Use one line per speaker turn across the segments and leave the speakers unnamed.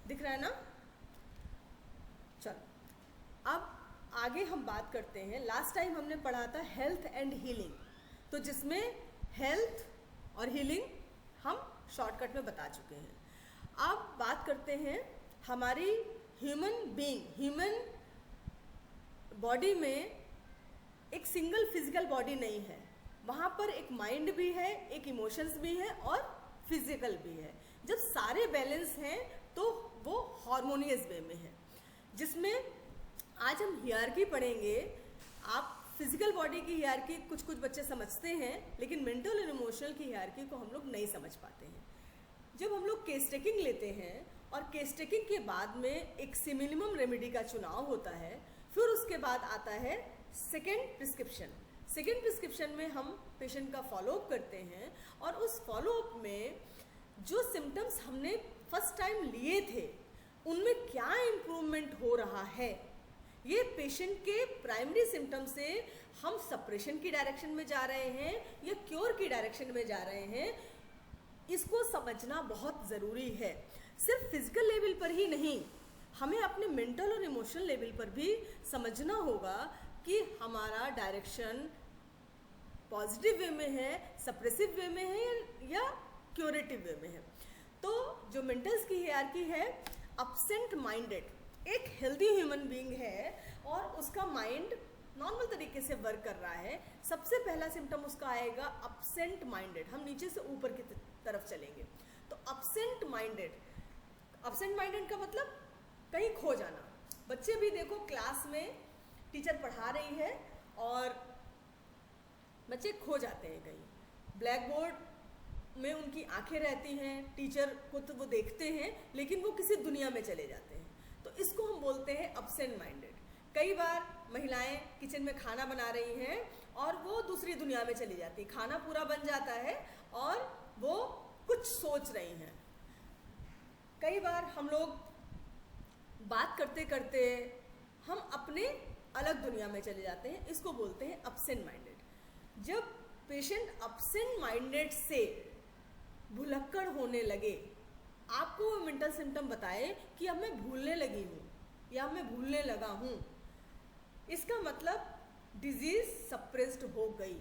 दिख रहा है ना? चलो अब आगे हम बात करते हैं। लास्ट टाइम हमने पढ़ा था हेल्थ एंड हीलिंग, तो जिसमें हेल्थ और हीलिंग हम शॉर्टकट में बता चुके हैं। अब बात करते हैं हमारी ह्यूमन बॉडी में एक सिंगल फिजिकल बॉडी नहीं है, वहाँ पर एक माइंड भी है, एक इमोशंस भी है और फिजिकल भी है। जब सारे बैलेंस हैं तो वो हार्मोनियस वे में है, जिसमें आज हम हियरार्की पढ़ेंगे। आप फिजिकल बॉडी की हियरार्की कुछ बच्चे समझते हैं, लेकिन मेंटल और इमोशनल की हियरार्की को हम लोग नहीं समझ पाते हैं। जब हम लोग केस टेकिंग लेते हैं और केस टेकिंग के बाद में एक सिमिनिमम रेमेडी का चुनाव होता है, फिर उसके बाद आता है सेकेंड प्रिस्क्रिप्शन। सेकेंड प्रिस्क्रिप्शन में हम पेशेंट का फॉलोअप करते हैं और उस फॉलोअप में जो सिम्टम्स हमने फर्स्ट टाइम लिए थे उनमें क्या इम्प्रूवमेंट हो रहा है, ये पेशेंट के प्राइमरी सिम्टम से हम सप्रेशन की डायरेक्शन में जा रहे हैं या क्योर की डायरेक्शन में जा रहे हैं, इसको समझना बहुत ज़रूरी है। सिर्फ फिजिकल लेवल पर ही नहीं, हमें अपने मेंटल और इमोशनल लेवल पर भी समझना होगा कि हमारा डायरेक्शन पॉजिटिव वे में है, सप्रेसिव वे में है या क्यूरेटिव वे में है। तो जो मेंटल्स की हियरार्की है, अपसेंट माइंडेड एक हेल्दी ह्यूमन बीइंग है और उसका माइंड नॉर्मल तरीके से वर्क कर रहा है। सबसे पहला सिम्टम उसका आएगा अपसेंट माइंडेड। हम नीचे से ऊपर की तरफ चलेंगे तो अपसेंट माइंडेड का मतलब कहीं खो जाना। बच्चे भी देखो क्लास में टीचर पढ़ा रही है और बच्चे खो जाते हैं कहीं। ब्लैक बोर्ड में उनकी आंखें रहती हैं, टीचर को तो वो देखते हैं लेकिन वो किसी दुनिया में चले जाते हैं। तो इसको हम बोलते हैं अपसेंट माइंडेड। कई बार महिलाएं किचन में खाना बना रही हैं और वो दूसरी दुनिया में चली जाती, खाना पूरा बन जाता है और वो कुछ सोच रही हैं। कई बार हम लोग बात करते करते हम अपने अलग दुनिया में चले जाते हैं, इसको बोलते हैं अपसेंट माइंडेड। जब पेशेंट अपसेंट माइंडेड से भुलक्कड़ होने लगे, आपको वो मेंटल सिम्टम बताए कि अब मैं भूलने लगी हूँ या मैं भूलने लगा हूँ, इसका मतलब डिजीज सप्रेस्ड हो गई।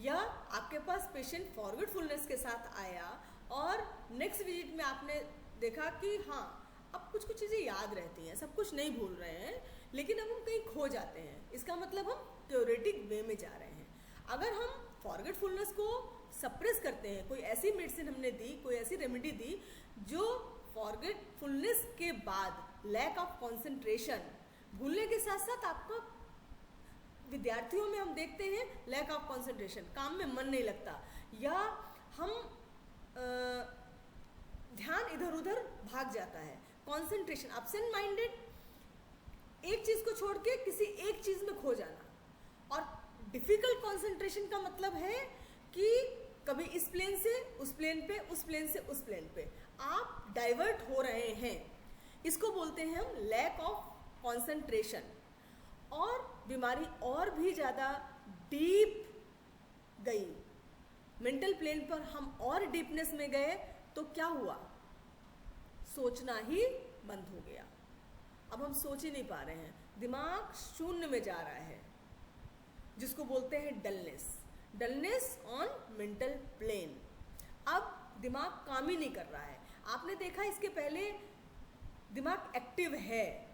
या आपके पास पेशेंट फॉरगेटफुलनेस के साथ आया और नेक्स्ट विजिट में आपने देखा कि हाँ अब कुछ चीज़ें याद रहती हैं, सब कुछ नहीं भूल रहे हैं, लेकिन अब हम कहीं खो जाते हैं, इसका मतलब हम क्यूरेटिव वे में जा रहे हैं। अगर हम फॉरगेटफुलनेस को सप्रेस करते हैं, कोई ऐसी मेडिसिन हमने दी, कोई ऐसी रेमेडी दी जो फॉरगेटफुलनेस के बाद लैक ऑफ कंसंट्रेशन, भूलने के साथ साथ आपका विद्यार्थियों में हम देखते हैं लैक ऑफ कंसंट्रेशन, काम में मन नहीं लगता या हम ध्यान इधर उधर भाग जाता है। कंसंट्रेशन, अपसेंट माइंडेड एक चीज को छोड़ के किसी एक चीज में खो जाना। और डिफिकल्ट कंसंट्रेशन का मतलब है कि कभी इस प्लेन से उस प्लेन पे, उस प्लेन से उस प्लेन पे आप डाइवर्ट हो रहे हैं, इसको बोलते हैं हम लैक ऑफ कंसंट्रेशन। और बीमारी और भी ज़्यादा डीप गई, मेंटल प्लेन पर हम और डीपनेस में गए तो क्या हुआ, सोचना ही बंद हो गया। अब हम सोच ही नहीं पा रहे हैं, दिमाग शून्य में जा रहा है, जिसको बोलते हैं डलनेस ऑन मेंटल प्लेन। अब दिमाग काम ही नहीं कर रहा है। आपने देखा इसके पहले दिमाग एक्टिव है,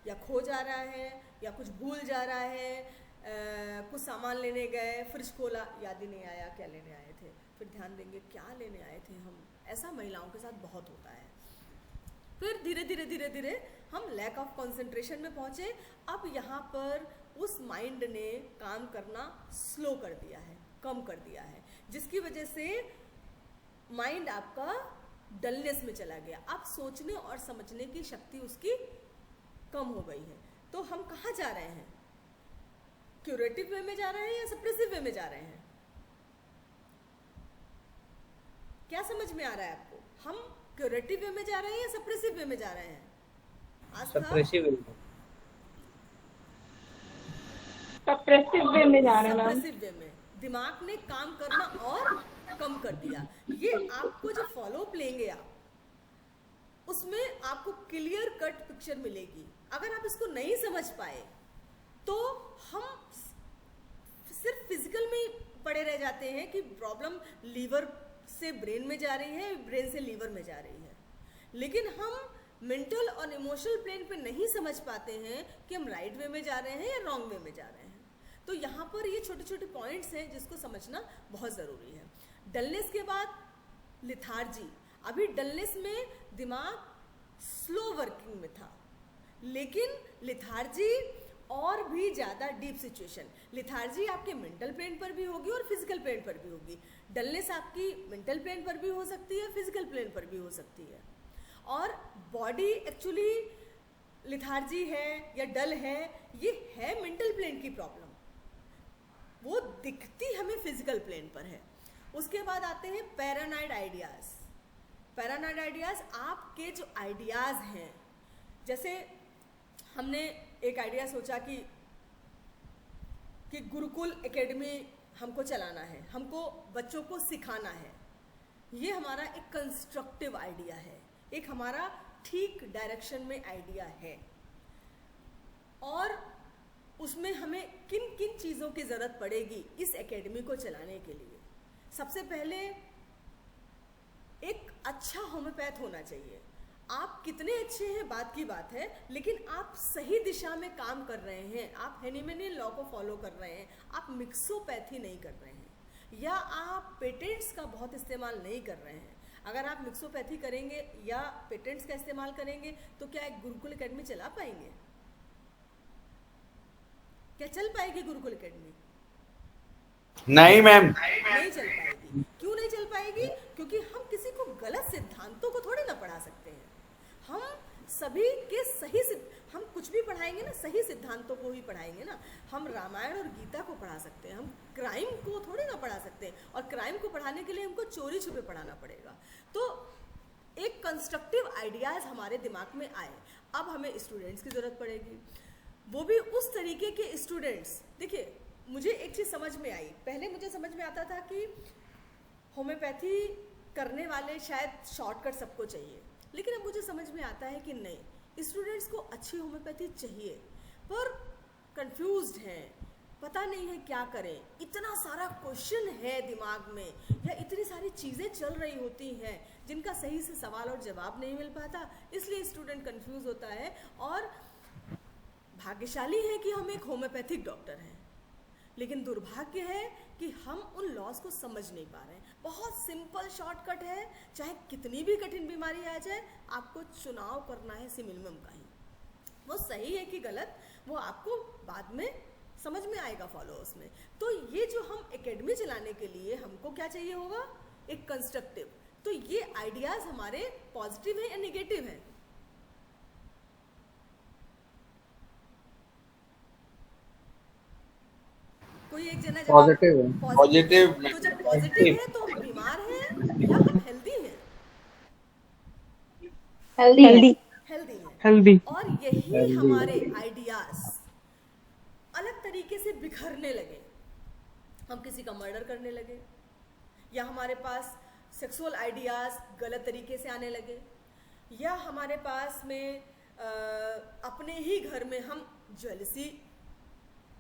या खो जा रहा है या कुछ भूल जा रहा है, कुछ सामान लेने गए, फ्रिज खोला, याद ही नहीं आया क्या लेने आए थे, फिर ध्यान देंगे क्या लेने आए थे हम। ऐसा महिलाओं के साथ बहुत होता है। फिर धीरे धीरे हम लैक ऑफ कंसंट्रेशन में पहुँचे। अब यहाँ पर उस माइंड ने काम करना स्लो कर दिया है, कम कर दिया है, जिसकी वजह से माइंड आपका डलनेस में चला गया। अब सोचने और समझने की शक्ति उसकी कम हो गई है। तो हम कहाँ जा रहे हैं, क्यूरेटिव वे में जा रहे हैं या सप्रेसिव वे में जा रहे हैं? क्या समझ में आ रहा है आपको? हम क्यूरेटिव वे में जा रहे हैं या सप्रेसिव वे में जा रहे हैं?
सप्रेसिव वे
में जा रहे हैं।
सप्रेसिव वे में दिमाग ने काम करना और कम कर दिया। ये आपको जो फॉलोअप लेंगे आप, उसमें आपको क्लियर कट पिक्चर मिलेगी। अगर आप इसको नहीं समझ पाए तो हम सिर्फ फिजिकल में ही पड़े रह जाते हैं कि प्रॉब्लम लीवर से ब्रेन में जा रही है, ब्रेन से लीवर में जा रही है, लेकिन हम मेंटल और इमोशनल प्लेन पे नहीं समझ पाते हैं कि हम राइट वे में जा रहे हैं या रॉन्ग वे में जा रहे हैं। तो यहाँ पर ये छोटे छोटे पॉइंट्स हैं जिसको समझना बहुत ज़रूरी है। डलनेस के बाद लिथार्जी। अभी डलनेस में दिमाग स्लो वर्किंग में था, लेकिन लिथार्जी और भी ज़्यादा डीप सिचुएशन। लिथार्जी आपके मेंटल प्लेन पर भी होगी और फिजिकल प्लेन पर भी होगी। डलनेस आपकी मेंटल प्लेन पर भी हो सकती है, फिजिकल प्लेन पर भी हो सकती है। और बॉडी एक्चुअली लिथार्जी है या डल है, ये है मेंटल प्लेन की प्रॉब्लम, वो दिखती हमें फिजिकल प्लेन पर है। उसके बाद आते हैं पैरानॉइड आइडियाज़। पैरानॉइड आइडियाज़ आपके जो आइडियाज़ हैं, जैसे हमने एक आइडिया सोचा कि गुरुकुल एकेडमी हमको चलाना है, हमको बच्चों को सिखाना है। ये हमारा एक कंस्ट्रक्टिव आइडिया है, एक हमारा ठीक डायरेक्शन में आइडिया है। और उसमें हमें किन किन चीज़ों की ज़रूरत पड़ेगी इस एकेडमी को चलाने के लिए। सबसे पहले एक अच्छा होम्योपैथ होना चाहिए। आप कितने अच्छे हैं बात की बात है, लेकिन आप सही दिशा में काम कर रहे हैं, आप हेनिमेनियन लॉ को फॉलो कर रहे हैं, आप मिक्सोपैथी नहीं कर रहे हैं, या आप पेटेंट्स का बहुत इस्तेमाल नहीं कर रहे हैं। अगर आप मिक्सोपैथी करेंगे या पेटेंट्स का इस्तेमाल करेंगे तो क्या एक गुरुकुल एकेडमी चला पाएंगे? क्या चल पाएगी गुरुकुल एकेडमी?
नहीं मैम,
नहीं चल पाएगी। क्यों नहीं चल पाएगी? क्योंकि हम किसी को गलत सिद्धांतों को थोड़ी ना पढ़ा सकते हैं। हम सभी के हम कुछ भी पढ़ाएंगे ना, सही सिद्धांतों को ही पढ़ाएंगे ना। हम रामायण और गीता को पढ़ा सकते हैं, हम क्राइम को थोड़ी ना पढ़ा सकते हैं, और क्राइम को पढ़ाने के लिए हमको चोरी छुपे पढ़ाना पड़ेगा। तो एक कंस्ट्रक्टिव आइडियाज़ हमारे दिमाग में आए। अब हमें स्टूडेंट्स की ज़रूरत पड़ेगी, वो भी उस तरीके के स्टूडेंट्स। देखिए, मुझे एक चीज़ समझ में आई। पहले मुझे समझ में आता था कि होम्योपैथी करने वाले शायद शॉर्टकट सबको चाहिए, लेकिन अब मुझे समझ में आता है कि नहीं, स्टूडेंट्स को अच्छी होम्योपैथी चाहिए, पर कंफ्यूज्ड हैं, पता नहीं है क्या करें। इतना सारा क्वेश्चन है दिमाग में, या इतनी सारी चीज़ें चल रही होती हैं जिनका सही से सवाल और जवाब नहीं मिल पाता, इसलिए स्टूडेंट कंफ्यूज होता है। और भाग्यशाली है कि हम एक होम्योपैथिक डॉक्टर हैं, लेकिन दुर्भाग्य है कि हम उन लॉस को समझ नहीं पा रहे हैं। बहुत सिंपल शॉर्टकट है, चाहे कितनी भी कठिन बीमारी आ जाए, आपको चुनाव करना है सिमिलम का ही। वो सही है कि गलत, वो आपको बाद में समझ में आएगा फॉलोअर्स में। तो ये जो हम एकेडमी चलाने के लिए हमको क्या चाहिए होगा? एक कंस्ट्रक्टिव। तो ये आइडियाज़ हमारे पॉजिटिव है या नेगेटिव है? कोई एक जना जवाब।
पॉजिटिव है। पॉजिटिव।
तो जब पॉजिटिव है तो हम बीमार हैं या हम हेल्दी हैं?
Healthy
healthy. और यही हमारे आइडियाज अलग तरीके से बिखरने लगे। हम किसी का मर्डर करने लगे, या हमारे पास सेक्सुअल आइडियाज गलत तरीके से आने लगे, या हमारे पास में अपने ही घर में हम जेलसी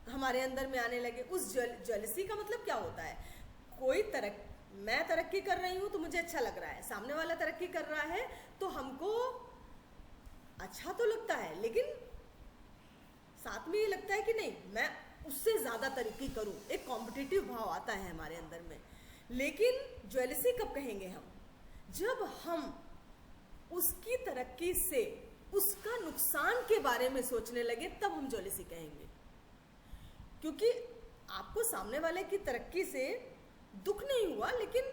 हमारे अंदर में आने लगे। उस जेलसी का मतलब क्या होता है? मैं तरक्की कर रही हूँ तो मुझे अच्छा लग रहा है, सामने वाला तरक्की कर रहा है तो हमको अच्छा तो लगता है, लेकिन साथ में ये लगता है कि नहीं, मैं उससे ज़्यादा तरक्की करूँ। एक कॉम्पिटिटिव भाव आता है हमारे अंदर में। लेकिन जेलसी कब कहेंगे हम? जब हम उसकी तरक्की से उसका नुकसान के बारे में सोचने लगे, तब हम जेलसी कहेंगे। क्योंकि आपको सामने वाले की तरक्की से दुख नहीं हुआ, लेकिन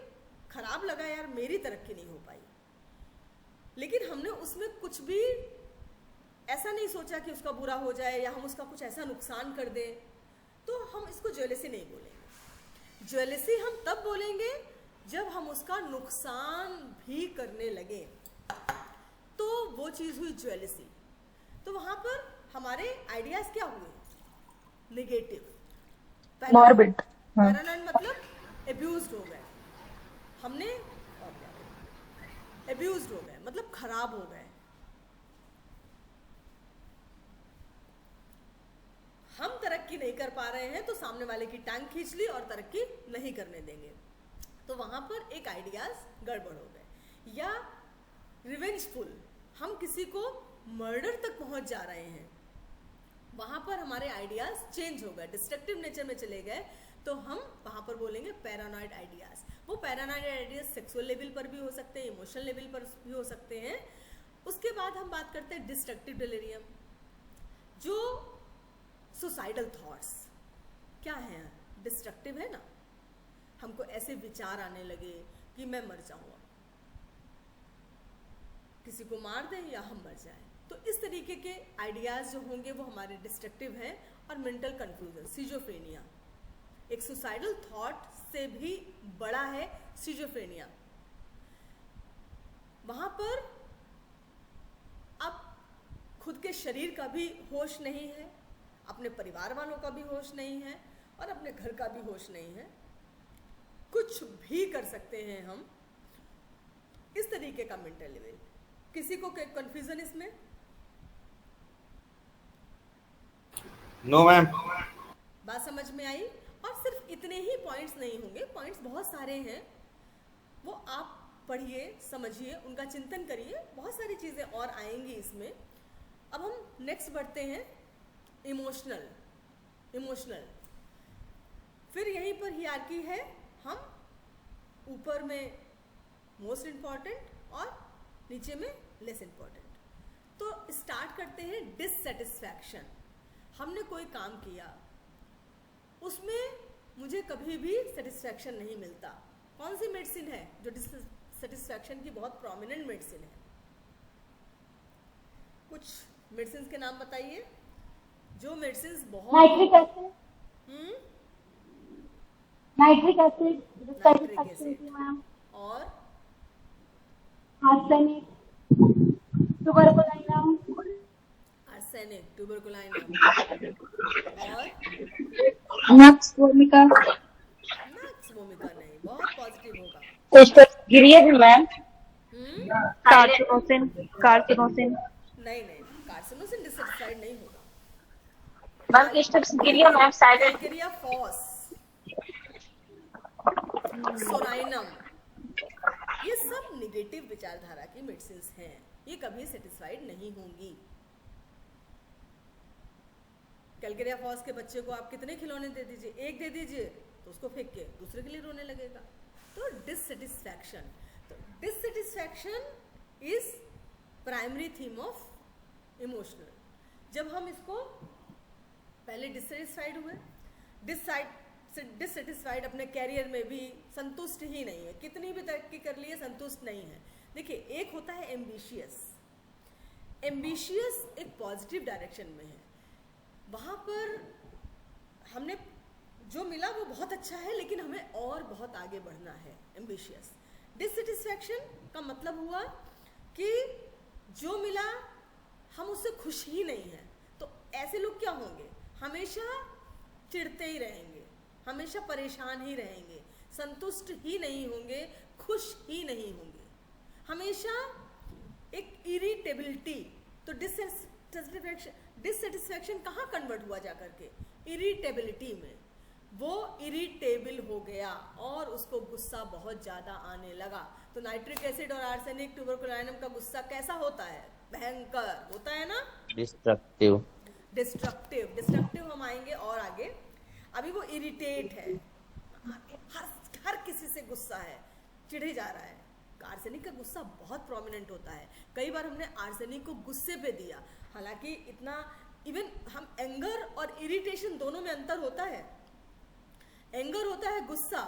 खराब लगा, यार मेरी तरक्की नहीं हो पाई। लेकिन हमने उसमें कुछ भी ऐसा नहीं सोचा कि उसका बुरा हो जाए या हम उसका कुछ ऐसा नुकसान कर दें, तो हम इसको जेलसी नहीं बोलेंगे। जेलसी हम तब बोलेंगे जब हम उसका नुकसान भी करने लगे, तो वो चीज़ हुई जेलसी। तो वहाँ पर हमारे आइडियाज़ क्या हुए? नेगेटिव।
मॉर्बिड।
पैरानॉइड मतलब एब्यूज्ड हो गए हमने। एब्यूज्ड हो गए, मतलब खराब हो गए। हम तरक्की नहीं कर पा रहे हैं तो सामने वाले की टांग खींच ली और तरक्की नहीं करने देंगे, तो वहां पर एक आइडियाज गड़बड़ हो गए। या रिवेंजफुल, हम किसी को मर्डर तक पहुंच जा रहे हैं, वहां पर हमारे आइडियाज चेंज हो गए, डिस्ट्रक्टिव नेचर में चले गए, तो हम वहां पर बोलेंगे पैरानॉइड आइडियाज। वो पैरानॉइड आइडियाज सेक्सुअल लेवल पर भी हो सकते हैं, इमोशनल लेवल पर भी हो सकते हैं। उसके बाद हम बात करते हैं डिस्ट्रक्टिव डिलीरियम, जो सुसाइडल थॉट्स क्या है, डिस्ट्रक्टिव है ना, हमको ऐसे विचार आने लगे कि मैं मर जाऊंगा, किसी को मार दें या हम मर जाएं, तो इस तरीके के आइडियाज जो होंगे वो हमारे डिस्ट्रक्टिव हैं। और मेंटल कंफ्यूजन, सिजोफ्रेनिया, एक सुसाइडल थॉट से भी बड़ा है सिजोफ्रेनिया। वहां पर अब खुद के शरीर का भी होश नहीं है, अपने परिवार वालों का भी होश नहीं है और अपने घर का भी होश नहीं है, कुछ भी कर सकते हैं हम, इस तरीके का मेंटल लेवल। किसी को कंफ्यूजन इसमें?
No ma'am.
बात समझ में आई? और सिर्फ इतने ही पॉइंट्स नहीं होंगे, पॉइंट्स बहुत सारे हैं, वो आप पढ़िए, समझिए, उनका चिंतन करिए, बहुत सारी चीज़ें और आएंगी इसमें। अब हम नेक्स्ट बढ़ते हैं, इमोशनल। फिर यहीं पर हियरार्की है, हम ऊपर में मोस्ट इम्पॉर्टेंट और नीचे में लेस इम्पॉर्टेंट। तो स्टार्ट करते हैं डिससेटिस्फैक्शन। हमने कोई काम किया, उसमें मुझे कभी भी सेटिस्फैक्शन नहीं मिलता। कौन सी मेडिसिन है जो डिससेटिस्फैक्शन की बहुत प्रोमिनेंट मेडिसिन है? कुछ मेडिसिन के नाम बताइए जो मेडिसिन बहुत।
Nitric acid, nitric acid dissatisfaction ma'am,
और
आर्सेनिक, ट्यूबरकुलाइनम,
आर्सेनिक, ट्यूबरकुलाइनम, और
नक्स वोमिका।
नक्स वोमिका नहीं, बहुत पॉजिटिव होगा।
गिरिया है मैम,
कार्सिनोसिन
नहीं, कार्सिनोसिन डिससेटिस्फाइड नहीं होगा।
मैम स्टेप्स गिरिया ma'am, silent
calcarea phos, psorinum, ये सब निगेटिव विचारधारा की मेडिसिन हैं, ये कभी सेटिस्फाइड नहीं होंगी। कैलकेरिया फॉस के बच्चे को आप कितने खिलौने दे दीजिए, एक दे दीजिए तो उसको फेंक के दूसरे के लिए रोने लगेगा। तो dissatisfaction, is primary theme of emotional. जब हम इसको पहले डिससेटिस्फाइड हुए, डिससेटिस्फाइड अपने कैरियर में भी संतुष्ट ही नहीं है, कितनी भी तरक्की कर लिए संतुष्ट नहीं है। देखिए, एक होता है एम्बिशियस एक पॉजिटिव डायरेक्शन में है, वहाँ पर हमने जो मिला वो बहुत अच्छा है लेकिन हमें और बहुत आगे बढ़ना है, एम्बिशियस। डिससेटिस्फैक्शन का मतलब हुआ कि जो मिला हम उससे खुश ही नहीं हैं। तो ऐसे लोग क्या होंगे? हमेशा चिढ़ते ही रहेंगे, हमेशा परेशान ही रहेंगे, संतुष्ट ही नहीं होंगे, खुश ही नहीं होंगे, हमेशा एक इरिटेबिलिटी। तो डिससेटिस्फैक्शन कहाँ कन्वर्ट हुआ जा करके? इरिटेबिलिटी में। वो इरिटेबल हो गया और उसको गुस्सा बहुत ज़्यादा आने लगा। तो नाइट्रिक एसिड और आर्सेनिक, ट्यूबरकुलाइनम का गुस्सा कैसा होता है? भयंकर होता है ना, डिस्ट्रक्टिव हम आएंगे और आगे। अभी वो इरिटेट है, हर किसी से गुस्सा है, चिढ़े जा रहा है। आर्सेनिक का गुस्सा बहुत प्रोमिनेंट होता है। कई बार हमने आर्सेनिक को गुस्से पे दिया, हालांकि इतना इवन हम एंगर और इरिटेशन दोनों में अंतर होता है। एंगर होता है गुस्सा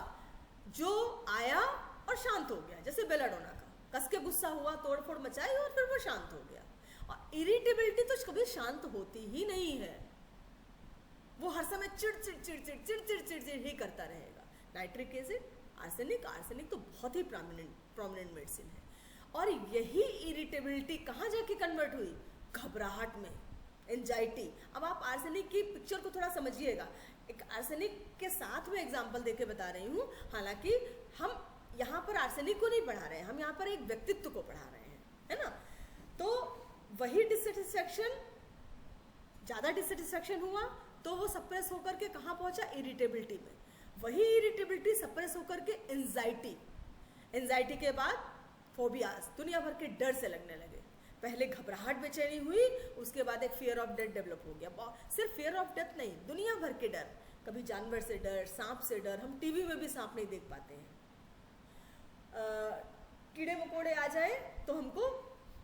जो आया और शांत हो गया, जैसे बेलाडोना का कस के गुस्सा हुआ, तोड़फोड़ मचाई और फिर वो शांत हो गया। और इरिटेबिलिटी तो कभी शांत होती ही नहीं है, वो हर समय चिड़ ही करता रहेगा। नाइट्रिक एसिड, आर्सेनिक तो बहुत ही प्रोमिनेंट मेडिसिन है। और यही इरिटेबिलिटी कहाँ जाके कन्वर्ट हुई? घबराहट में, एंजाइटी। अब आप आर्सेनिक की पिक्चर को थोड़ा समझिएगा। एक आर्सेनिक के साथ में एग्जाम्पल देके बता रही हूँ, हालांकि हम यहाँ पर आर्सेनिक को नहीं पढ़ा रहे हैं, हम यहाँ पर एक व्यक्तित्व को पढ़ा रहे हैं, है ना। तो वही डिससेटिस्फैक्शन, ज़्यादा डिससेटिस्फैक्शन हुआ तो वो सप्रेस होकर के कहाँ पहुँचा, इरिटेबिलिटी में। वही इरिटेबिलिटी सप्रेस होकर के एंजाइटी, एंजाइटी के बाद फोबियाज, दुनिया भर के डर से लगने लगे। पहले घबराहट बेचैनी हुई, उसके बाद एक फियर ऑफ डेथ डेवलप हो गया। सिर्फ फियर ऑफ डेथ नहीं, दुनिया भर के डर, कभी जानवर से डर, सांप से डर, हम टीवी में भी सांप नहीं देख पाते हैं। कीड़े मकोड़े आ जाए तो हमको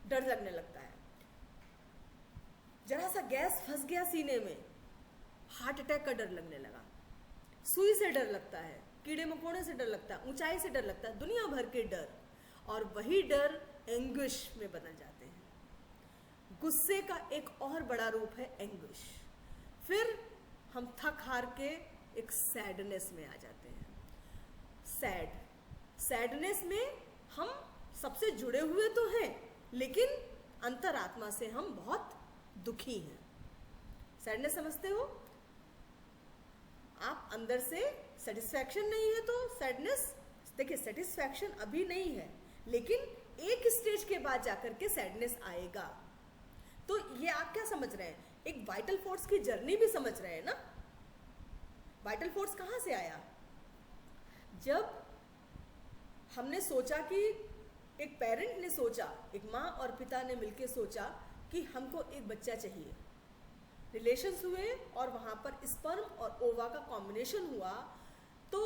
डर लगने लगता है। जरा सा गैस फंस गया सीने में, हार्ट अटैक का डर लगने लगा। सुई से डर लगता है, कीड़े मकोड़े से डर लगता है, ऊंचाई से डर लगता है, दुनिया भर के डर। और वही डर एंग्विश में बदल जाते हैं। गुस्से का एक और बड़ा रूप है एंग्विश। फिर हम थक हार के एक सैडनेस में आ जाते हैं। सैडनेस में हम सबसे जुड़े हुए तो हैं, लेकिन अंतरात्मा से हम बहुत दुखी हैं। सैडनेस समझते हो आप? अंदर से सेटिस्फैक्शन नहीं है तो सैडनेस। देखिए, सेटिस्फैक्शन अभी नहीं है, लेकिन एक स्टेज के बाद जाकर के सैडनेस आएगा। तो ये आप क्या समझ रहे हैं, एक वाइटल फोर्स की जर्नी भी समझ रहे हैं ना। वाइटल फोर्स कहाँ से आया? जब हमने सोचा कि एक पेरेंट ने सोचा, एक माँ और पिता ने मिलकर सोचा कि हमको एक बच्चा चाहिए। रिलेशंस हुए और वहाँ पर स्पर्म और ओवा का कॉम्बिनेशन हुआ, तो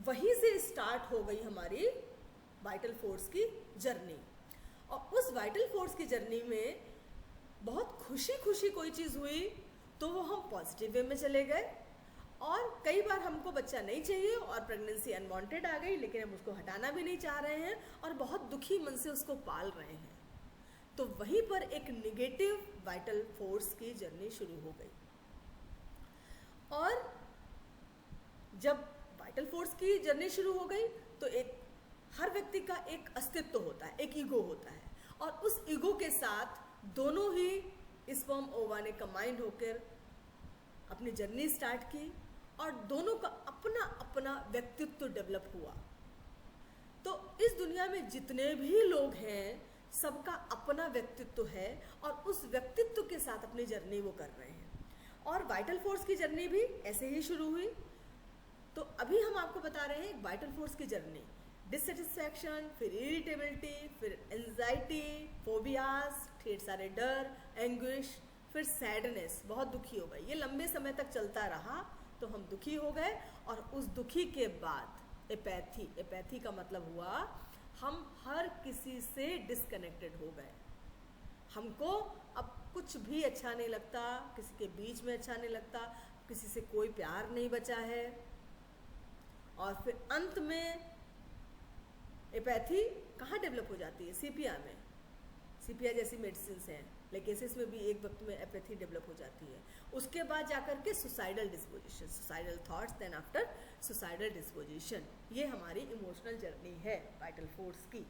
वहीं से स्टार्ट हो गई हमारी वाइटल फोर्स की जर्नी। और उस वाइटल फोर्स की जर्नी में बहुत खुशी खुशी कोई चीज़ हुई तो वो हम पॉजिटिव वे में चले गए। और कई बार हमको बच्चा नहीं चाहिए और प्रेगनेंसी अनवांटेड आ गई, लेकिन हम उसको हटाना भी नहीं चाह रहे हैं और बहुत दुखी मन से उसको पाल रहे हैं। तो वहीं पर एक निगेटिव वाइटल फोर्स की जर्नी शुरू हो गई। और जब वाइटल फोर्स की जर्नी शुरू हो गई तो एक हर व्यक्ति का एक अस्तित्व होता है, एक ईगो होता है। और उस ईगो के साथ दोनों ही स्पर्म ओवा ने कंबाइंड होकर अपनी जर्नी स्टार्ट की और दोनों का अपना अपना व्यक्तित्व डेवलप हुआ। तो इस दुनिया में जितने भी लोग हैं, सबका अपना व्यक्तित्व है और उस व्यक्तित्व के साथ अपनी जर्नी वो कर रहे हैं। और वाइटल फोर्स की जर्नी भी ऐसे ही शुरू हुई। तो अभी हम आपको बता रहे हैं वाइटल फोर्स की जर्नी, डिससेटिस्फैक्शन, फिर इरिटेबिलिटी, फिर एंजाइटी, फोबियाज, ढेर सारे डर, एंग्विश, फिर सैडनेस, बहुत दुखी हो गए। ये लंबे समय तक चलता रहा तो हम दुखी हो गए। और उस दुखी के बाद एपैथी, एपैथी का मतलब हुआ हम हर किसी से डिस्कनेक्टेड हो गए। हमको अब कुछ भी अच्छा नहीं लगता, किसी के बीच में अच्छा नहीं लगता, किसी से कोई प्यार नहीं बचा है। और फिर अंत में एपैथी कहाँ डेवलप हो जाती है? सीपिया में। सीपिया जैसी मेडिसिन हैं, लेकेसिस में भी एक वक्त में एपैथी डेवलप हो जाती है। उसके बाद जाकर के suicidal disposition, suicidal thoughts, then after suicidal disposition. ये हमारी इमोशनल जर्नी है वाइटल फोर्स की।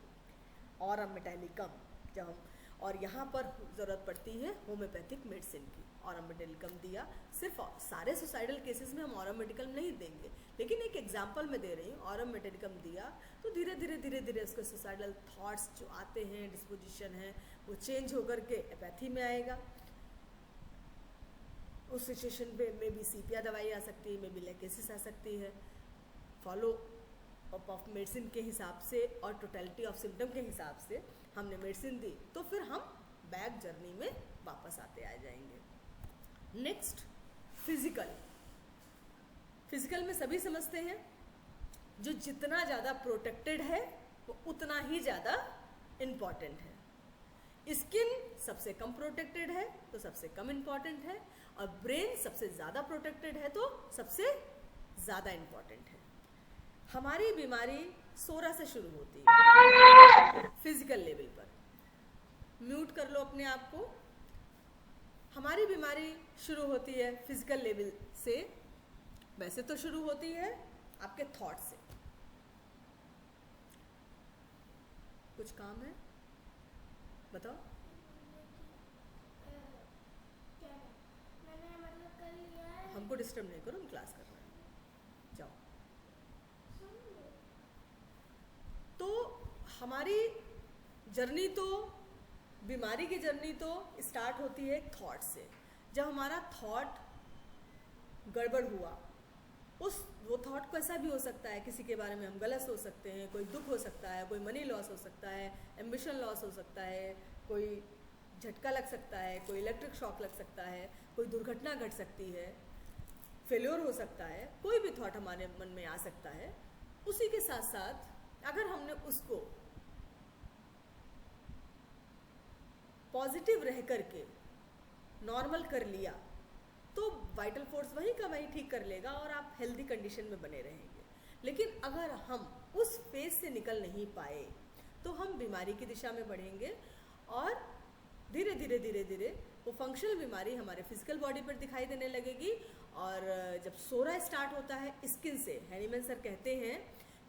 ऑरम मेटालिकम जब हम, और यहाँ पर ज़रूरत पड़ती है होम्योपैथिक मेडिसिन की। ऑरम मेटालिकम दिया, सिर्फ सारे सुसाइडल केसेस में हम ऑरम मेटालिकम नहीं देंगे, लेकिन एक एग्जांपल में दे रही हूँ। ऑरम मेटालिकम दिया तो धीरे धीरे धीरे धीरे उसके सुसाइडल थॉट्स जो आते हैं, डिस्पोजिशन है, वो चेंज होकर के एपैथी में आएगा। उस सिचुएशन पे में भी सीपिया दवाई आ सकती है, में भी लेकेसिस आ सकती है। फॉलो अप ऑफ मेडिसिन के हिसाब से और टोटलिटी ऑफ सिम्टम के हिसाब से हमने मेडिसिन दी तो फिर हम बैक जर्नी में वापस आते आ जाएंगे। Next, physical. फिजिकल में सभी समझते हैं, जो जितना ज़्यादा प्रोटेक्टेड है वो उतना ही ज़्यादा इम्पॉर्टेंट है। स्किन सबसे कम प्रोटेक्टेड है तो सबसे कम इम्पॉर्टेंट है, और ब्रेन सबसे ज़्यादा प्रोटेक्टेड है तो सबसे ज़्यादा इम्पॉर्टेंट है। हमारी बीमारी सोरा से शुरू होती है फिजिकल लेवल पर। म्यूट कर लो अपने आप को। हमारी बीमारी शुरू होती है फिजिकल लेवल से। वैसे तो शुरू होती है आपके थॉट से। कुछ काम है बताओ। हमको डिस्टर्ब नहीं करो, हम क्लास कर रहे हैं, जाओ। हमारी जर्नी तो, बीमारी की जर्नी तो स्टार्ट होती है एक थॉट से। जब हमारा थॉट गड़बड़ हुआ, वो थॉट कैसा भी हो सकता है, किसी के बारे में हम गलत सोच सकते हैं, कोई दुख हो सकता है, कोई मनी लॉस हो सकता है, एम्बिशन लॉस हो सकता है, कोई झटका लग सकता है, कोई इलेक्ट्रिक शॉक लग सकता है, कोई दुर्घटना घट सकती है, फेल्योर हो सकता है, कोई भी थॉट हमारे मन में आ सकता है। उसी के साथ साथ अगर हमने उसको पॉजिटिव रह करके नॉर्मल कर लिया तो वाइटल फोर्स वहीं का वहीं ठीक कर लेगा और आप हेल्दी कंडीशन में बने रहेंगे। लेकिन अगर हम उस फेज से निकल नहीं पाए तो हम बीमारी की दिशा में बढ़ेंगे और धीरे धीरे धीरे धीरे वो फंक्शनल बीमारी हमारे फिजिकल बॉडी पर दिखाई देने लगेगी। और जब सोरा स्टार्ट होता है स्किन से, हैनीमैन सर कहते हैं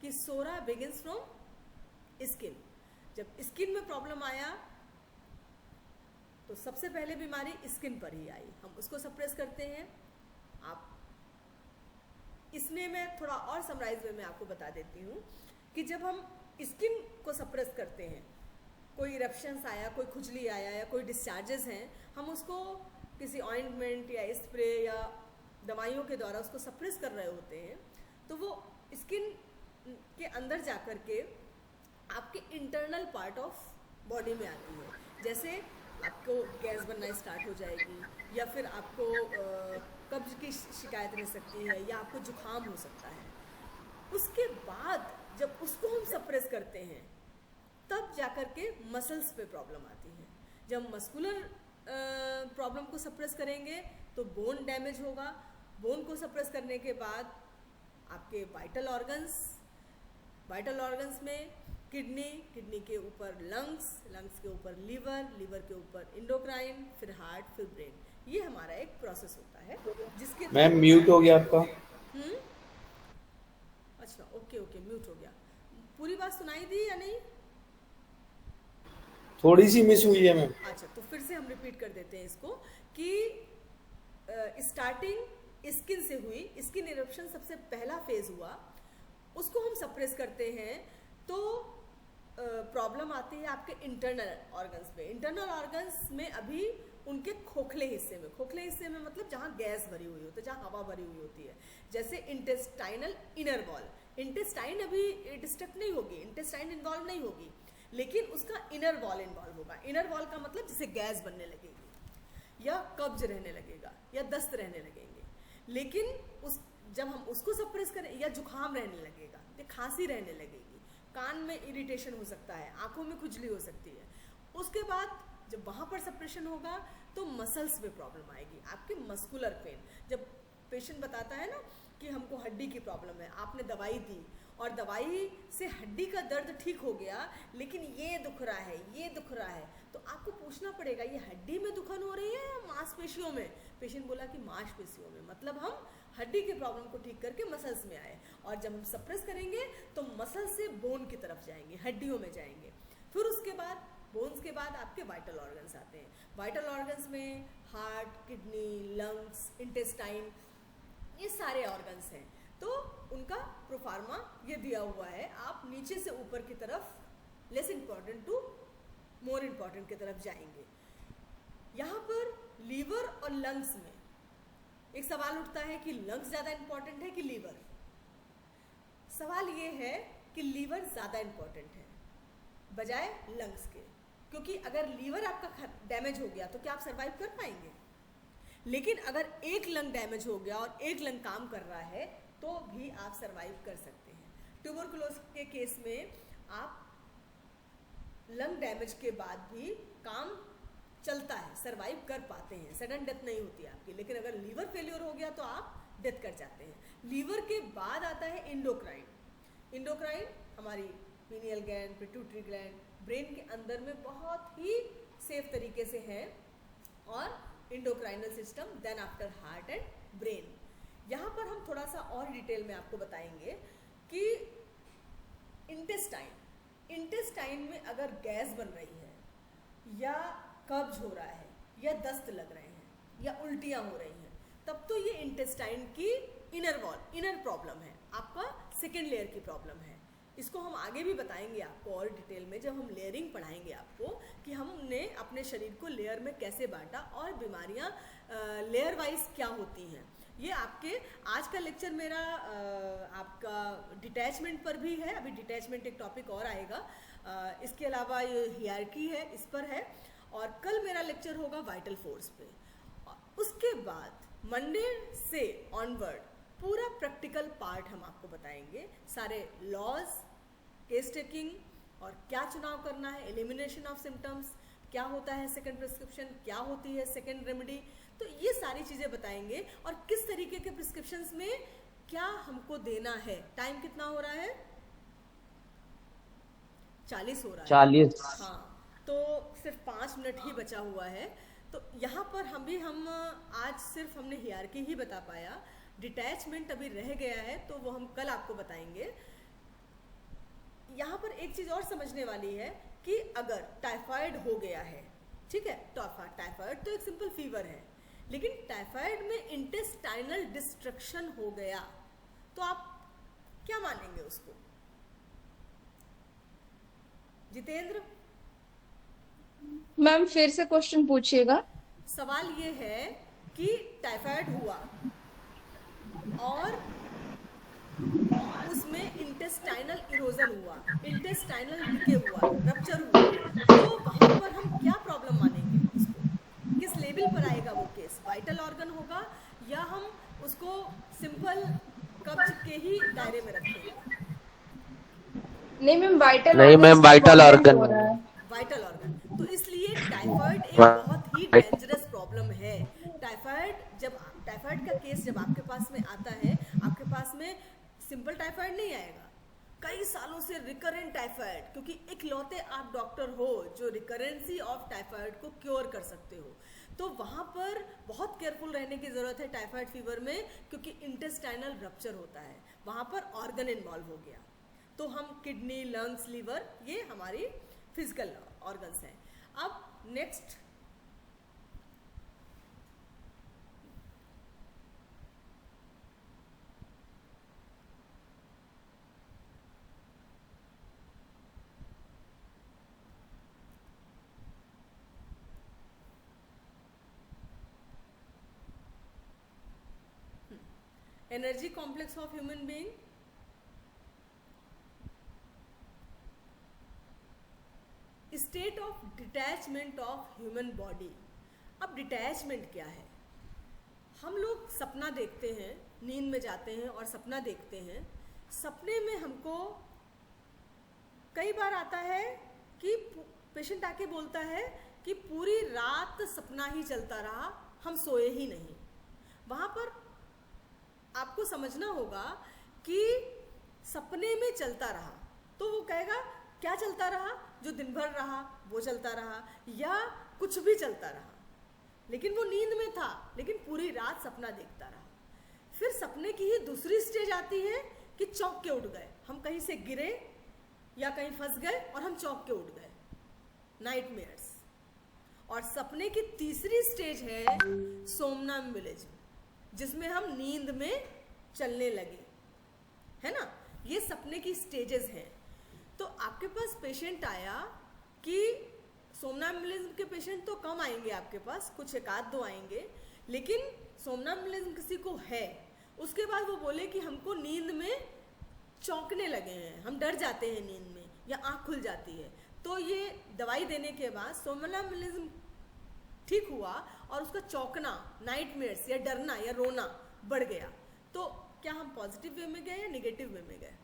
कि सोरा बिगिंस फ्रॉम स्किन। जब स्किन में प्रॉब्लम आया तो सबसे पहले बीमारी स्किन पर ही आई, हम उसको सप्रेस करते हैं। आप इसमें मैं थोड़ा और समराइज में मैं आपको बता देती हूँ कि जब हम स्किन को सप्रेस करते हैं, कोई इरप्शंस आया, कोई खुजली आया या कोई डिस्चार्जेस हैं, हम उसको किसी ऑइंटमेंट या स्प्रे या दवाइयों के द्वारा उसको सप्रेस कर रहे होते हैं, तो वो स्किन के अंदर जा कर के आपके इंटरनल पार्ट ऑफ बॉडी में आती है। जैसे आपको गैस बनना स्टार्ट हो जाएगी, या फिर आपको कब्ज की शिकायत रह सकती है, या आपको जुकाम हो सकता है। उसके बाद जब उसको हम सप्रेस करते हैं तब जाकर के मसल्स पे प्रॉब्लम आती है। जब मस्कुलर प्रॉब्लम को सप्रेस करेंगे तो बोन डैमेज होगा। बोन को सप्रेस करने के बाद आपके वाइटल ऑर्गन्स में किडनी के ऊपर लंग्स के ऊपर लीवर के ऊपर इंडोक्राइन, फिर हार्ट, फिर ब्रेन। ये हमारा एक प्रोसेस होता है जिसके
मैम म्यूट हो गया आपका।
अच्छा, ओके म्यूट हो गया। पूरी बात सुनाई दी या नहीं?
थोड़ी सी मिस हुई है मैम।
अच्छा, तो फिर से हम रिपीट कर देते हैं इसको कि स्टार्टिंग स्किन से हुई। स्किन इरप्शन सबसे पहला फेज हुआ, उसको हम सप्रेस करते हैं तो प्रॉब्लम आती है आपके इंटरनल ऑर्गन्स पे। इंटरनल ऑर्गन्स में अभी उनके खोखले हिस्से में मतलब जहाँ गैस भरी हुई होती है, जहाँ हवा भरी हुई होती है। जैसे इंटेस्टाइनल इनर वॉल, इंटेस्टाइन अभी डिस्ट्रक्ट नहीं होगी, इंटेस्टाइन इन्वॉल्व नहीं होगी, लेकिन उसका इनर वॉल इन्वॉल्व होगा। इनर वॉल का मतलब जैसे गैस बनने लगेगी या कब्ज रहने लगेगा या दस्त रहने लगेंगे। लेकिन जब हम उसको सप्रेस करें, या जुकाम रहने लगेगा या खांसी रहने लगेगी, कान में इरिटेशन हो सकता है, आंखों में खुजली हो सकती है। उसके बाद जब वहाँ पर सप्रेशन होगा तो मसल्स में प्रॉब्लम आएगी, आपके मस्कुलर पेन। जब पेशेंट बताता है ना कि हमको हड्डी की प्रॉब्लम है, आपने दवाई दी और दवाई से हड्डी का दर्द ठीक हो गया, लेकिन ये दुख रहा है, तो आपको पूछना पड़ेगा ये हड्डी में दुखन हो रही है या मांसपेशियों में? पेशेंट बोला कि मांसपेशियों में, मतलब हम हड्डी के प्रॉब्लम को ठीक करके मसल्स में आए। और जब हम सप्रेस करेंगे तो मसल से बोन की तरफ जाएंगे, हड्डियों में जाएंगे। फिर उसके बाद बोन्स के बाद आपके वाइटल ऑर्गन्स आते हैं। वाइटल ऑर्गन्स में हार्ट, किडनी, लंग्स, इंटेस्टाइन, ये सारे ऑर्गन्स हैं। तो उनका प्रोफार्मा ये दिया हुआ है। आप नीचे से ऊपर की तरफ less important to more important की तरफ जाएंगे। यहाँ पर लीवर और लंग्स में एक सवाल उठता है कि लंग्स ज़्यादा इम्पॉर्टेंट है कि लीवर? सवाल ये है कि लीवर ज़्यादा इम्पॉर्टेंट है बजाय लंग्स के, क्योंकि अगर लीवर आपका डैमेज हो गया तो क्या आप सर्वाइव कर पाएंगे? लेकिन अगर एक लंग डैमेज हो गया और एक लंग काम कर रहा है तो भी आप सर्वाइव कर सकते हैं। ट्यूबरकुलोसिस के केस में आप लंग डैमेज के बाद भी काम चलता है, सर्वाइव कर पाते हैं, सडन डेथ नहीं होती आपकी। लेकिन अगर लीवर फेलियर हो गया तो आप डेथ कर जाते हैं। लीवर के बाद आता है इंडोक्राइन। इंडोक्राइन हमारी pineal gland, pituitary gland, brain के अंदर में बहुत ही सेफ तरीके से है, और endocrinal system, then after heart and brain. यहाँ पर हम थोड़ा सा और डिटेल में आपको बताएंगे कि इंटेस्टाइन में अगर गैस बन रही है या कब्ज हो रहा है या दस्त लग रहे हैं या उल्टियाँ हो रही हैं, तब तो ये इंटेस्टाइन की इनर वॉल, इनर प्रॉब्लम है, आपका सेकेंड लेयर की प्रॉब्लम है। इसको हम आगे भी बताएंगे आपको और डिटेल में जब हम लेयरिंग पढ़ाएंगे आपको कि हमने अपने शरीर को लेयर में कैसे बांटा और बीमारियां लेयर वाइज क्या होती हैं। ये आपके आज का लेक्चर मेरा आपका डिटैचमेंट पर भी है, अभी डिटैचमेंट एक टॉपिक और आएगा, इसके अलावा ये हियरार्की है, इस पर है, और कल मेरा लेक्चर होगा वाइटल फोर्स पे। उसके बाद मंडे से ऑनवर्ड पूरा प्रैक्टिकल पार्ट हम आपको बताएंगे, सारे लॉज, केस टेकिंग और क्या चुनाव करना है, एलिमिनेशन ऑफ सिम्टम्स, क्या होता है सेकंड प्रिस्क्रिप्शन, क्या होती है सेकंड रेमेडी, तो ये सारी चीज़ें बताएंगे और किस तरीके के प्रिस्क्रिप्शंस में क्या हमको देना है। टाइम कितना हो रहा है? 40 हो रहा है।
40।
हाँ, तो सिर्फ 5 मिनट ही बचा हुआ है। तो यहाँ पर हम आज सिर्फ हमने हियरार्की ही बता पाया, डिटैचमेंट अभी रह गया है तो वो हम कल आपको बताएंगे। यहाँ पर एक चीज़ और समझने वाली है कि अगर टाइफाइड हो गया है, ठीक है, टाइफाइड तो एक सिंपल फीवर है, लेकिन टाइफाइड में इंटेस्टाइनल डिस्ट्रक्शन हो गया तो आप क्या मानेंगे उसको? जितेंद्र,
मैम फिर से क्वेश्चन पूछिएगा।
सवाल ये है कि टाइफाइड हुआ और उसमें इंटेस्टाइनल इरोजन हुआ, इंटेस्टाइनल डीके हुआ, रप्चर हुआ, तो वहां पर हम क्या प्रॉब्लम मानेंगे उसको? किस लेवल पर आएगा वो केस? वाइटल ऑर्गन होगा या हम उसको सिंपल कब्ज के ही दायरे में रखेंगे?
नहीं ma'am, vital
organ
vital organ. तो इसलिए टाइफाइड एक बहुत ही डेंजरस प्रॉब्लम है। टाइफाइड का केस जब आपके पास में आता है, आपके पास में सिंपल टाइफाइड नहीं आएगा, कई सालों से रिकरेंट टाइफाइड, क्योंकि इकलौते आप डॉक्टर हो जो रिकरेंसी ऑफ टाइफाइड को क्योर कर सकते हो। तो वहाँ पर बहुत केयरफुल रहने की ज़रूरत है टाइफाइड फीवर में, क्योंकि इंटेस्टाइनल रप्चर होता है, वहाँ पर ऑर्गन इन्वॉल्व हो गया। तो हम किडनी, लंग्स, लीवर, ये हमारी फिजिकल ऑर्गन्स हैं। अब next energy complex of human being. State of detachment of human body. अब डिटैचमेंट क्या है? हम लोग सपना देखते हैं, नींद में जाते हैं और सपना देखते हैं। सपने में हमको कई बार आता है कि पेशेंट आके बोलता है कि पूरी रात सपना ही चलता रहा, हम सोए ही नहीं। वहाँ पर आपको समझना होगा कि सपने में चलता रहा तो वो कहेगा क्या चलता रहा? जो दिन भर रहा वो चलता रहा, या कुछ भी चलता रहा, लेकिन वो नींद में था लेकिन पूरी रात सपना देखता रहा। फिर सपने की ही दूसरी स्टेज आती है कि चौंक के उठ गए, हम कहीं से गिरे या कहीं फंस गए और हम चौंक के उठ गए, नाइटमेयर्स। और सपने की तीसरी स्टेज है सोमनाम्बुलिज्म, जिसमें हम नींद में चलने लगे, है ना। ये सपने की स्टेजेस हैं। तो आपके पास पेशेंट आया कि सोमनाम्बुलिज्म के पेशेंट तो कम आएंगे आपके पास, कुछ एक आध दो आएंगे, लेकिन सोमनाम्बुलिज्म किसी को है, उसके बाद वो बोले कि हमको नींद में चौंकने लगे हैं, हम डर जाते हैं नींद में या आँख खुल जाती है, तो ये दवाई देने के बाद सोमनाम्बुलिज्म ठीक हुआ और उसका चौंकना, नाइटमेयर्स या डरना या रोना बढ़ गया। तो क्या हम पॉजिटिव वे में गए या नेगेटिव वे में गए?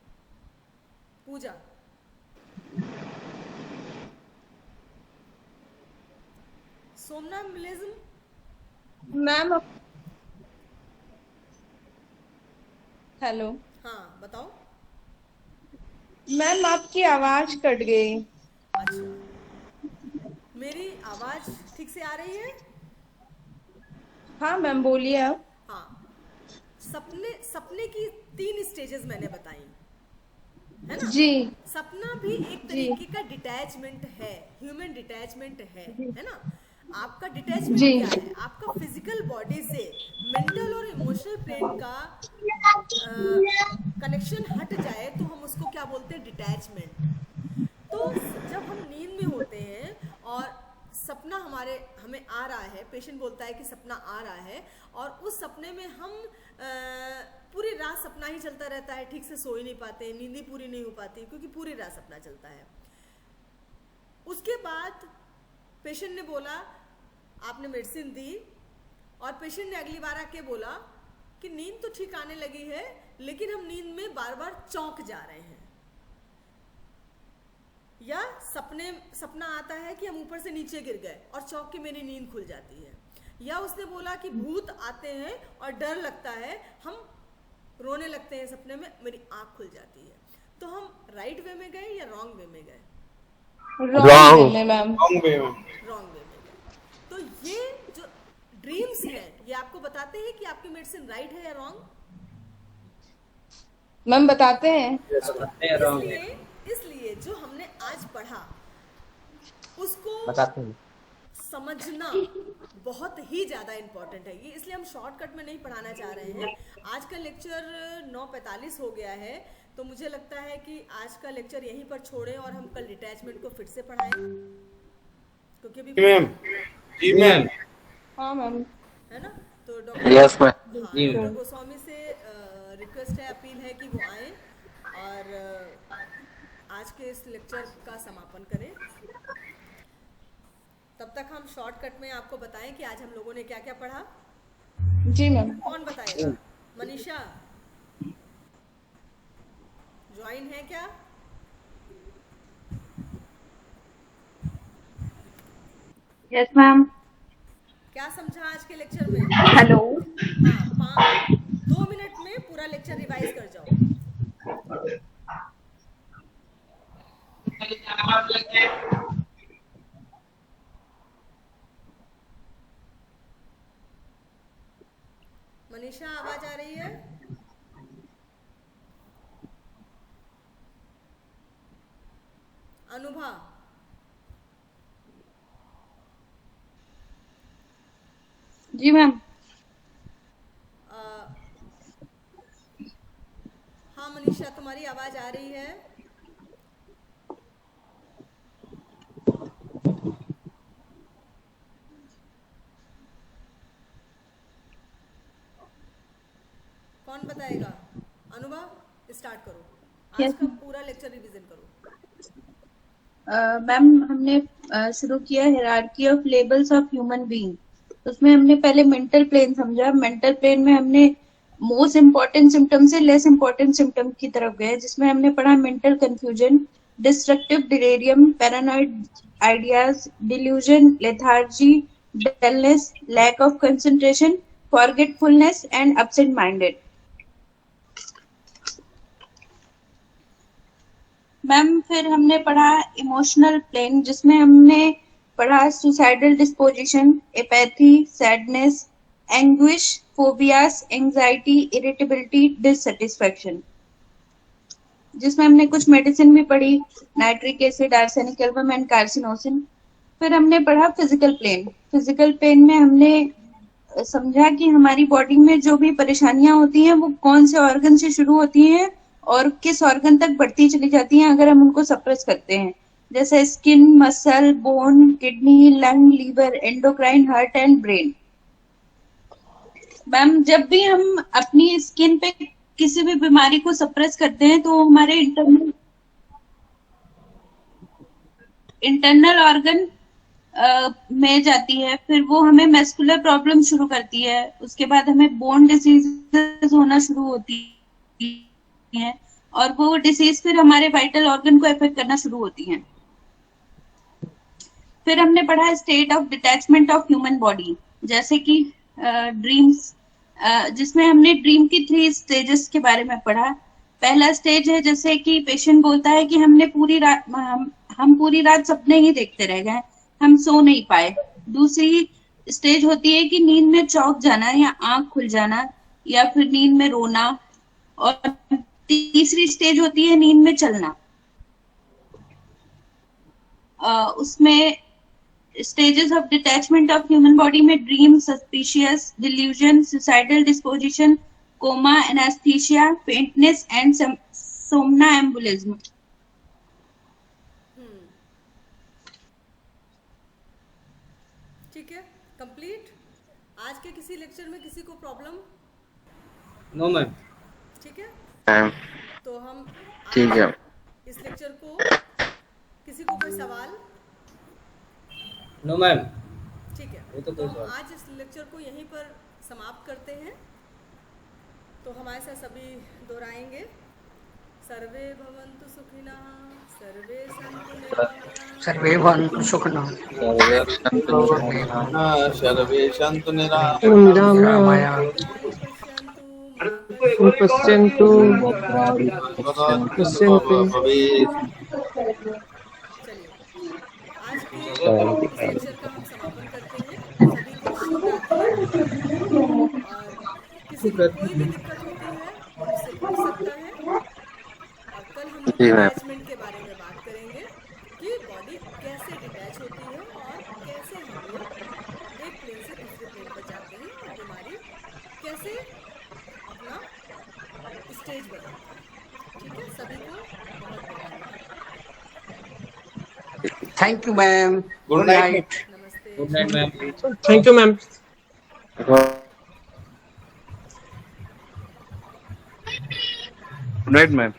पूजा, सोमनाम्बुलिज्म।
मैम हेलो,
हाँ बताओ।
मैम आपकी आवाज कट गई।
अच्छा, मेरी आवाज ठीक से आ रही है?
हाँ मैम बोलिए आप।
हाँ, सपने की 3 स्टेजेस मैंने बताई, है ना
जी।
सपना भी एक तरीके का डिटैचमेंट है, ह्यूमन डिटैचमेंट है ना। आपका डिटैचमेंट क्या है? आपका फिजिकल बॉडी से मेंटल और इमोशनल प्लेन का कनेक्शन हट जाए तो हम उसको क्या बोलते हैं, डिटैचमेंट। तो जब हम नींद में होते हैं और सपना हमें आ रहा है, पेशेंट बोलता है कि सपना आ रहा है, और उस सपने में हम पूरी रात सपना ही चलता रहता है, ठीक से सो ही नहीं पाते, नींद ही पूरी नहीं हो पाती क्योंकि पूरी रात सपना चलता है। उसके बाद पेशेंट ने बोला, आपने मेडिसिन दी, और पेशेंट ने अगली बार आके बोला कि नींद तो ठीक आने लगी है लेकिन हम नींद में बार बार चौंक जा रहे हैं, या सपना आता है कि हम ऊपर से नीचे गिर गए और चौंक के मेरी नींद खुल जाती है, या उसने बोला कि भूत आते हैं और डर लगता है, हम रोने लगते हैं सपने में, मेरी आंख खुल जाती है। तो हम राइट वे में गए या रॉन्ग वे में गए?
रॉन्ग में मैम।
रॉन्ग वे में।
रॉन्ग वे में गए। तो ये जो ड्रीम्स हैं ये आपको बताते हैं कि आपकी मेडिसिन राइट है या रॉन्ग?
मैम बताते हैं।
बताते हैं wrong है।
इसलिए जो हमने आज पढ़ा उसको
बताते हैं।
समझना बहुत ही ज़्यादा इम्पोर्टेंट है। ये इसलिए हम शॉर्टकट में नहीं पढ़ाना चाह रहे हैं। आज का लेक्चर 9:45 हो गया है, तो मुझे लगता है कि आज का लेक्चर यहीं पर छोड़ें और हम कल डिटैचमेंट को फिर से पढ़ाएं, क्योंकि अभी
मैम। जी मैम।
हाँ मैम।
है ना। तो डॉक्टर
यस मैम। जी
डॉक्टर
मैम।
गोस्वामी से रिक्वेस्ट है, अपील है कि वो आए और आज के इस लेक्चर का समापन करें। तब तक हम शॉर्टकट में आपको बताएं कि आज हम लोगों ने क्या क्या पढ़ा।
जी मैम।
कौन बताएगा? मनीषा ज्वाइन है क्या?
Yes ma'am.
क्या समझा आज के लेक्चर में?
हेलो।
हाँ, 2 मिनट में पूरा लेक्चर रिवाइज कर जाओ। मनीषा आवाज आ रही है? अनुभा?
जी मैम।
हाँ मनीषा, तुम्हारी आवाज आ रही है? कौन बताएगा? अनुभव स्टार्ट करो। आज
Yes.
का पूरा लेक्चर रिवीजन करो।
मैम हमने शुरू किया hierarchy of levels of human being. उसमें हमने पहले मेंटल प्लेन समझा। मेंटल प्लेन में हमने मोस्ट इम्पोर्टेंट सिम्टम से लेस इम्पोर्टेंट सिम्टम की तरफ गए, जिसमें हमने पढ़ा mental confusion, destructive delirium, paranoid ideas, delusion, lethargy, dullness, lack of concentration, forgetfulness and absent minded. Ma'am फिर हमने पढ़ा इमोशनल प्लेन, जिसमें हमने पढ़ा suicidal disposition, apathy, sadness, anguish, phobias, anxiety, irritability, dissatisfaction, जिसमें हमने कुछ मेडिसिन भी पढ़ी, nitric acid, arsenic album and carcinosin. फिर हमने पढ़ा फिजिकल प्लेन। फिजिकल प्लेन में हमने समझा कि हमारी बॉडी में जो भी परेशानियां होती हैं वो कौन से ऑर्गन से शुरू होती हैं और किस ऑर्गन तक बढ़ती चली जाती हैं अगर हम उनको सप्रेस करते हैं, जैसे skin, muscle, bone, kidney, lung, liver, endocrine, heart and brain. Ma'am जब भी हम अपनी स्किन पे किसी भी बीमारी को सप्रेस करते हैं तो हमारे इंटरनल ऑर्गन में जाती है, फिर वो हमें मस्कुलर प्रॉब्लम शुरू करती है, उसके बाद हमें बोन डिसीजेस होना शुरू होती है और वो डिसीज फिर हमारे वाइटल ऑर्गन को अफेक्ट करना शुरू होती हैं। फिर हमने पढ़ा state of detachment of human body, जैसे कि ड्रीम्स, जिसमें हमने ड्रीम की 3 स्टेजेस के बारे में पढ़ा। पहला स्टेज है जैसे कि पेशेंट बोलता है कि हम पूरी रात सपने ही देखते रह गए, हम सो नहीं पाए। दूसरी स्टेज होती है कि नींद में चौंक जाना या आंख खुल जाना या फिर नींद में रोना, और तीसरी स्टेज होती है नींद में चलना। उसमें stages of detachment of human body में dream, suspicious, delusion, suicidal disposition, coma, anesthesia, faintness, and somnambulism.
ठीक है, कंप्लीट। आज के किसी लेक्चर में किसी को प्रॉब्लम?
No ma'am.
ठीक है,
मैम
तो हम
ठीक है।
इस लेक्चर को, किसी को कोई सवाल?
No ma'am.
ठीक है,
वो तो
तो
कोई
हम
सवाल।
आज इस लेक्चर को यहीं पर समाप्त करते हैं। तो हमारे साथ सभी दोहराएंगे। सर्वे भवन्तु सुखिनः, सर्वे सन्तु निरामयाः,
सर्वे भवन्तु सुखिनः
सर्वे सन्तु
निरामया
पश्यन्तु मा
पश्यन्तु
चलिए, आज के इस लेक्चर का हम समापन करते हैं। सभी को शुभ रात्रि। और किसी को कोई भी दिक्कत होती है मुझसे पूछ सकता है। और कल हम लोग
जी मैम।
अटैचमेंट के बारे में बात करेंगे कि बॉडी कैसे डिटैच होती है और कैसे हम लोग एक प्लेन से दूसरे प्लेन पर जाते हैं और बीमारी कैसे अपना स्टेज बदलता है। ठीक है, सभी को बहुत बहुत धन्यवाद।
Thank you ma'am
good night.
नमस्ते।
Good night ma'am.
Thank you ma'am
good night ma'am.